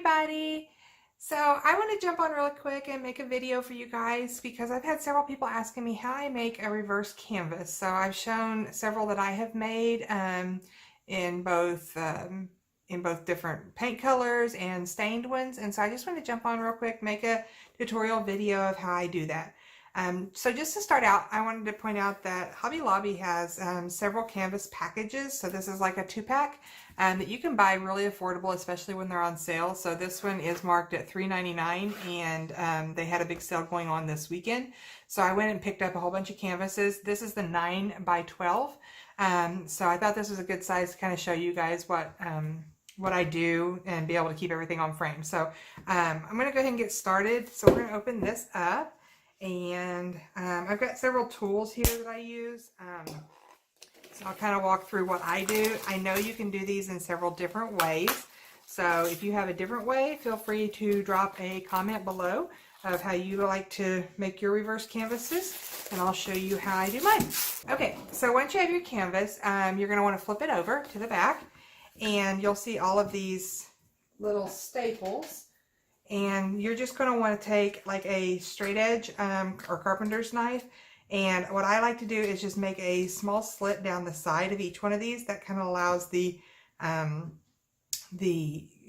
everybody. So I want to jump on really quick and make a video for you guys because I've had several people asking me how I make a reverse canvas. So I've shown several that I have made in both different paint colors and stained ones. And so I just want to jump on real quick, make a tutorial video of how I do that. So just to start out, I wanted to point out that Hobby Lobby has several canvas packages. So this is like a 2-pack that you can buy really affordable, especially when they're on sale. So this one is marked at $3.99, and they had a big sale going on this weekend. So I went and picked up a whole bunch of canvases. This is the 9 by 12. So I thought this was a good size to kind of show you guys what I do and be able to keep everything on frame. So I'm going to go ahead and get started. So we're going to open this up. And I've got several tools here that I use. So I'll kind of walk through what I do. I know you can do these in several different ways. So if you have a different way, feel free to drop a comment below of how you like to make your reverse canvases, and I'll show you how I do mine. Okay, so once you have your canvas, you're going to want to flip it over to the back, and you'll see all of these little staples. And you're just going to want to take like a straight edge or carpenter's knife, and what I like to do is just make a small slit down the side of each one of these. That kind of allows the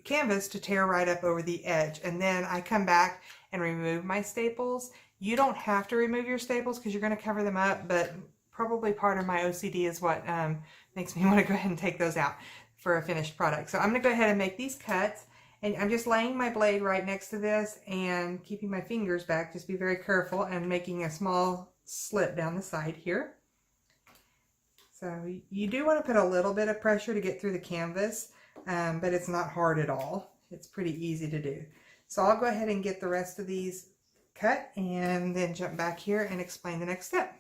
canvas to tear right up over the edge, and then I come back and remove my staples. You don't have to remove your staples because you're going to cover them up, but probably part of my OCD is what makes me want to go ahead and take those out for a finished product. So I'm going to go ahead and make these cuts. And I'm just laying my blade right next to this and keeping my fingers back. Just be very careful and making a small slit down the side here. So you do want to put a little bit of pressure to get through the canvas, but it's not hard at all. It's pretty easy to do. So I'll go ahead and get the rest of these cut and then jump back here and explain the next step.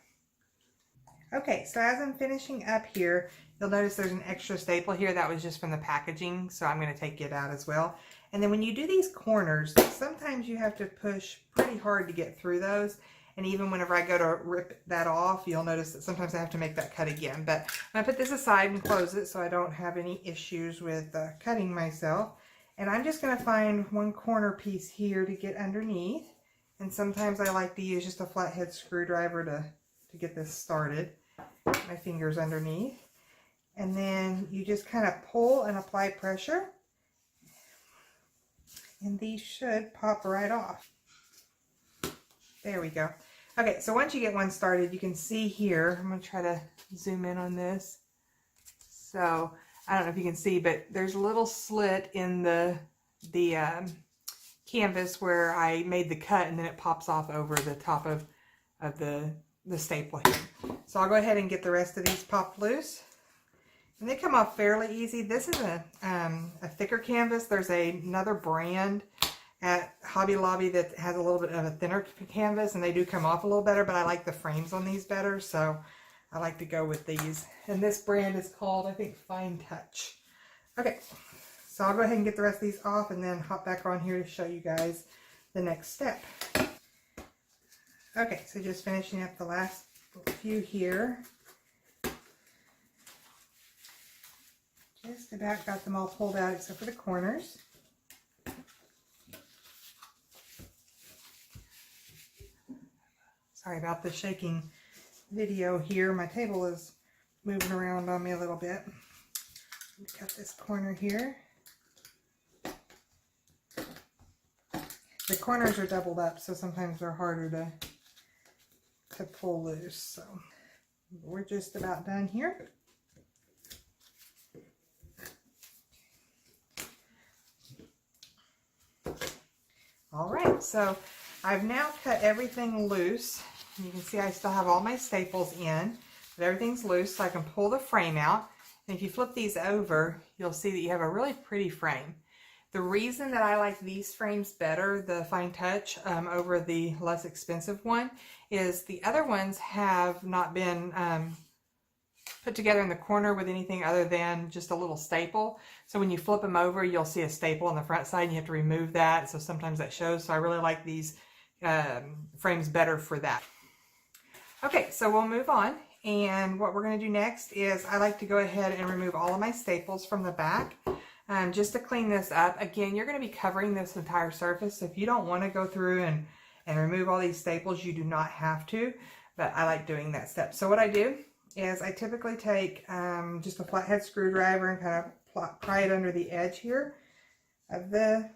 Okay, so as I'm finishing up here, you'll notice there's an extra staple here that was just from the packaging, so I'm going to take it out as well. And then when you do these corners, sometimes you have to push pretty hard to get through those. And even whenever I go to rip that off, you'll notice that sometimes I have to make that cut again. But I'm going to put this aside and close it so I don't have any issues with cutting myself. And I'm just going to find one corner piece here to get underneath. And sometimes I like to use just a flathead screwdriver to get this started. My fingers underneath. And then you just kind of pull and apply pressure. And these should pop right off. There we go. Okay, so once you get one started, you can see here, I'm going to try to zoom in on this. So, I don't know if you can see, but there's a little slit in the canvas where I made the cut, and then it pops off over the top of the staple here. So I'll go ahead and get the rest of these popped loose. And they come off fairly easy. This is a thicker canvas. There's another brand at Hobby Lobby that has a little bit of a thinner canvas, and they do come off a little better, but I like the frames on these better, so I like to go with these. And this brand is called, I think, Fine Touch. Okay, so I'll go ahead and get the rest of these off and then hop back on here to show you guys the next step. Okay, so just finishing up the last few here. Just about got them all pulled out except for the corners. Sorry about the shaking video here. My table is moving around on me a little bit. Cut this corner here. The corners are doubled up, so sometimes they're harder to pull loose. So we're just about done here. All right, so I've now cut everything loose. You can see I still have all my staples in, but everything's loose, so I can pull the frame out. And if you flip these over, you'll see that you have a really pretty frame. The reason that I like these frames better, the Fine Touch, over the less expensive one, is the other ones have not been put together in the corner with anything other than just a little staple. So when you flip them over, you'll see a staple on the front side and you have to remove that. So sometimes that shows. So I really like these frames better for that. Okay, so we'll move on. And what we're going to do next is I like to go ahead and remove all of my staples from the back. just to clean this up. Again, you're going to be covering this entire surface, so if you don't want to go through and remove all these staples, you do not have to, but I like doing that step. So what I do is I typically take just a flathead screwdriver and kind of pry it under the edge here of the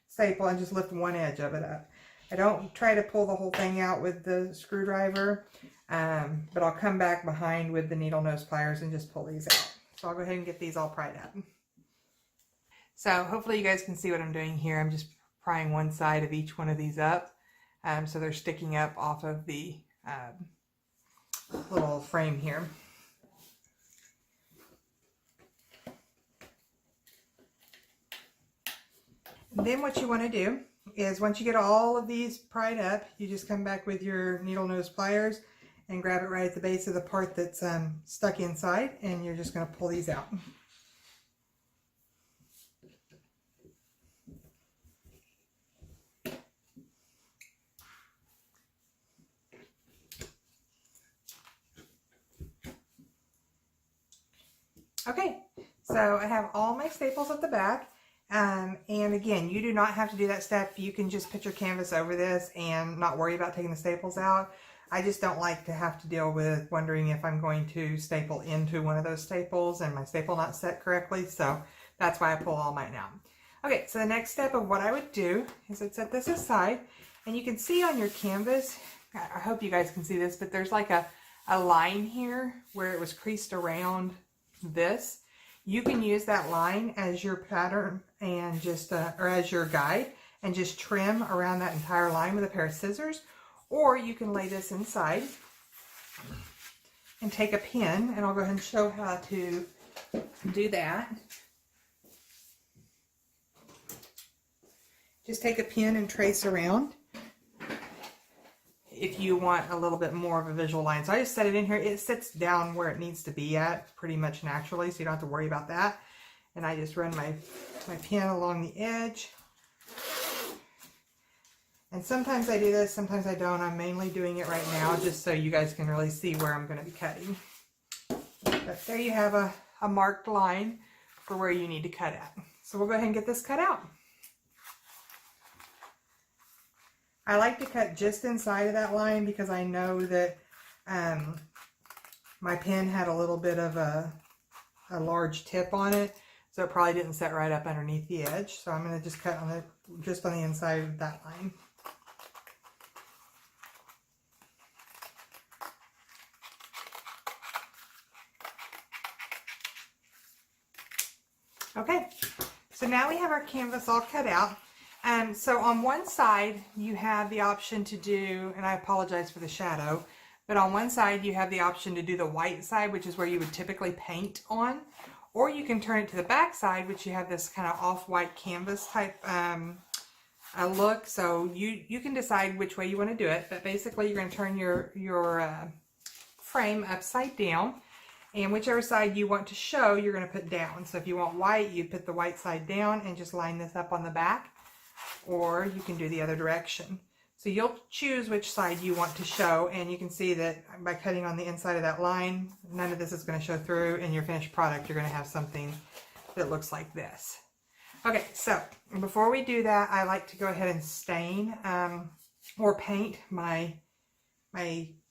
staple and just lift one edge of it up. I don't try to pull the whole thing out with the screwdriver, but I'll come back behind with the needle nose pliers and just pull these out. So I'll go ahead and get these all pried up. So hopefully you guys can see what I'm doing here. I'm just prying one side of each one of these up, so they're sticking up off of the little frame here. And then what you want to do is once you get all of these pried up, you just come back with your needle nose pliers and grab it right at the base of the part that's stuck inside, and you're just going to pull these out. Okay, so I have all my staples at the back, and again, you do not have to do that step. You can just put your canvas over this and not worry about taking the staples out. I just don't like to have to deal with wondering if I'm going to staple into one of those staples and my staple not set correctly, so that's why I pull all mine out. Okay, so the next step of what I would do is I'd set this aside, and you can see on your canvas, I hope you guys can see this, but there's like a line here where it was creased around this. You can use that line as your pattern and just or as your guide and just trim around that entire line with a pair of scissors, or you can lay this inside and take a pin, and I'll go ahead and show how to do that. Just take a pin and trace around if you want a little bit more of a visual line. So I just set it in here. It sits down where it needs to be at pretty much naturally, so you don't have to worry about that. And I just run my pin along the edge. And sometimes I do this, sometimes I don't. I'm mainly doing it right now just so you guys can really see where I'm going to be cutting. But there you have a marked line for where you need to cut at. So we'll go ahead and get this cut out. I like to cut just inside of that line because I know that my pen had a little bit of a large tip on it, so it probably didn't set right up underneath the edge. So I'm going to just cut on just on the inside of that line. Okay, so now we have our canvas all cut out. So on one side you have the option to do, and I apologize for the shadow, but on one side you have the option to do the white side, which is where you would typically paint on, or you can turn it to the back side, which you have this kind of off-white canvas type look. So you can decide which way you want to do it, but basically you're going to turn your frame upside down, and whichever side you want to show, you're going to put down. So if you want white, you put the white side down and just line this up on the back, or you can do the other direction. So you'll choose which side you want to show, and you can see that by cutting on the inside of that line, none of this is going to show through. In your finished product, you're going to have something that looks like this. Okay, so before we do that, I like to go ahead and stain or paint my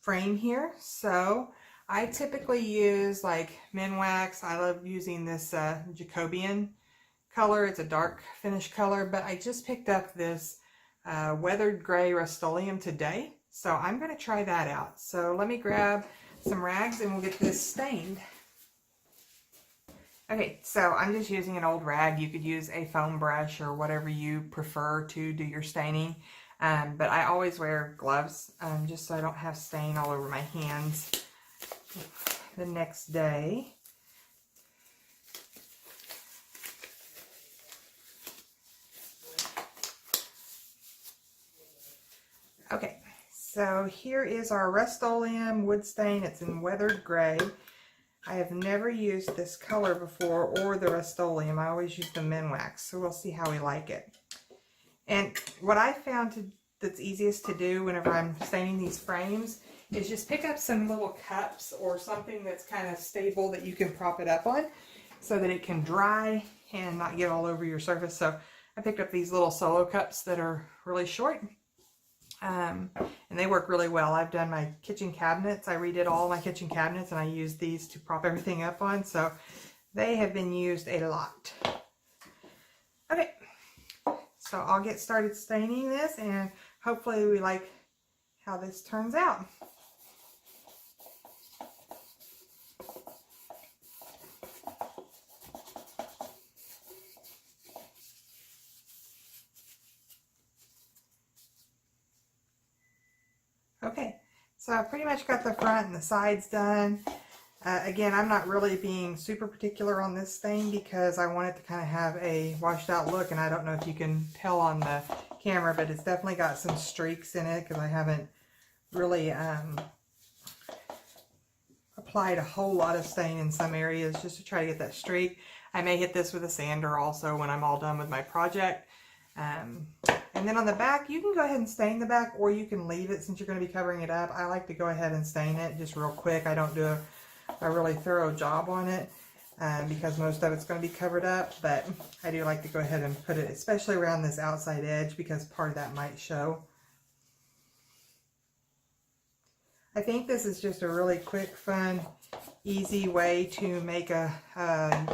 frame here. So I typically use like Minwax. I love using this Jacobian color. It's a dark finish color, but I just picked up this weathered gray Rust-Oleum today, so I'm going to try that out. So let me grab some rags and we'll get this stained. Okay, so I'm just using an old rag. You could use a foam brush or whatever you prefer to do your staining, but I always wear gloves just so I don't have stain all over my hands the next day. Okay, so here is our Rust-Oleum wood stain. It's in weathered gray. I have never used this color before, or the Rust-Oleum. I always use the Minwax, so we'll see how we like it. And what I found that's easiest to do whenever I'm staining these frames is just pick up some little cups or something that's kind of stable that you can prop it up on, so that it can dry and not get all over your surface. So I picked up these little solo cups that are really short. And they work really well. I've done my kitchen cabinets. I redid all my kitchen cabinets and I used these to prop everything up on. So they have been used a lot. Okay, so I'll get started staining this and hopefully we like how this turns out. Okay, so I've pretty much got the front and the sides done. Again, I'm not really being super particular on this stain because I want it to kind of have a washed out look, and I don't know if you can tell on the camera, but it's definitely got some streaks in it because I haven't really applied a whole lot of stain in some areas just to try to get that streak. I may hit this with a sander also when I'm all done with my project. And then on the back, you can go ahead and stain the back, or you can leave it since you're going to be covering it up. I like to go ahead and stain it just real quick. I don't do a really thorough job on it because most of it's going to be covered up, but I do like to go ahead and put it, especially around this outside edge, because part of that might show. I think this is just a really quick, fun, easy way to make a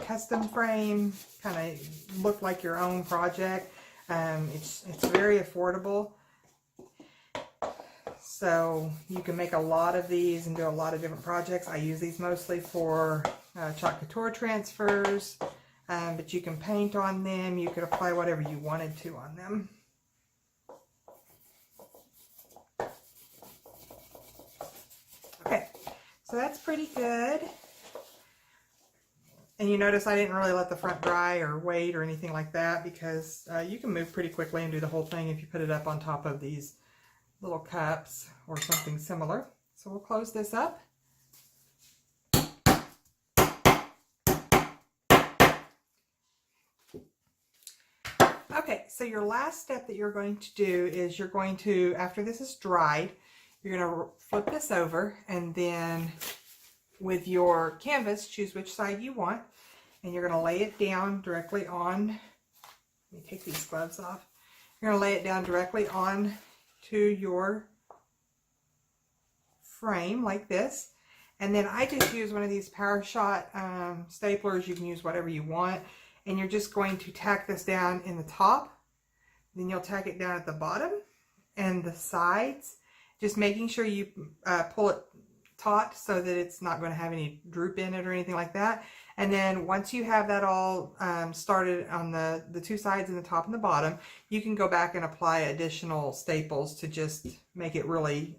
custom frame kind of look like your own project. It's very affordable, so you can make a lot of these and do a lot of different projects. I use these mostly for chalk couture transfers, but you can paint on them. You could apply whatever you wanted to on them. Okay, so that's pretty good. And you notice I didn't really let the front dry or wait or anything like that because you can move pretty quickly and do the whole thing if you put it up on top of these little cups or something similar. So we'll close this up. Okay, so your last step that you're going to do is you're going to, after this is dried, you're going to flip this over and then with your canvas, choose which side you want, and you're going to lay it down directly on, let me take these gloves off, you're going to lay it down directly on to your frame like this, and then I just use one of these PowerShot staplers. You can use whatever you want, and you're just going to tack this down in the top, then you'll tack it down at the bottom and the sides, just making sure you pull it taut so that it's not going to have any droop in it or anything like that. And then once you have that all started on the two sides and the top and the bottom, you can go back and apply additional staples to just make it really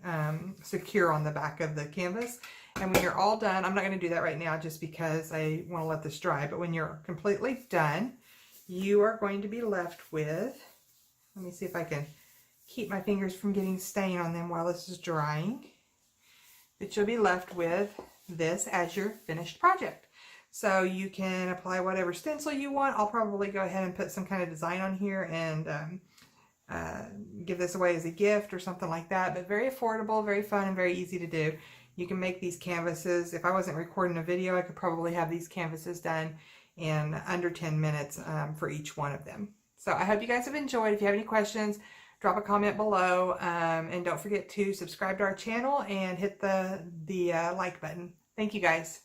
secure on the back of the canvas. And when you're all done, I'm not going to do that right now just because I want to let this dry, but when you're completely done, you are going to be left with, let me see if I can keep my fingers from getting stain on them while this is drying. But you'll be left with this as your finished project. So you can apply whatever stencil you want. I'll probably go ahead and put some kind of design on here and give this away as a gift or something like that. But very affordable, very fun, and very easy to do. You can make these canvases. If I wasn't recording a video, I could probably have these canvases done in under 10 minutes for each one of them. So I hope you guys have enjoyed. If you have any questions, drop a comment below, and don't forget to subscribe to our channel and hit the like button. Thank you guys.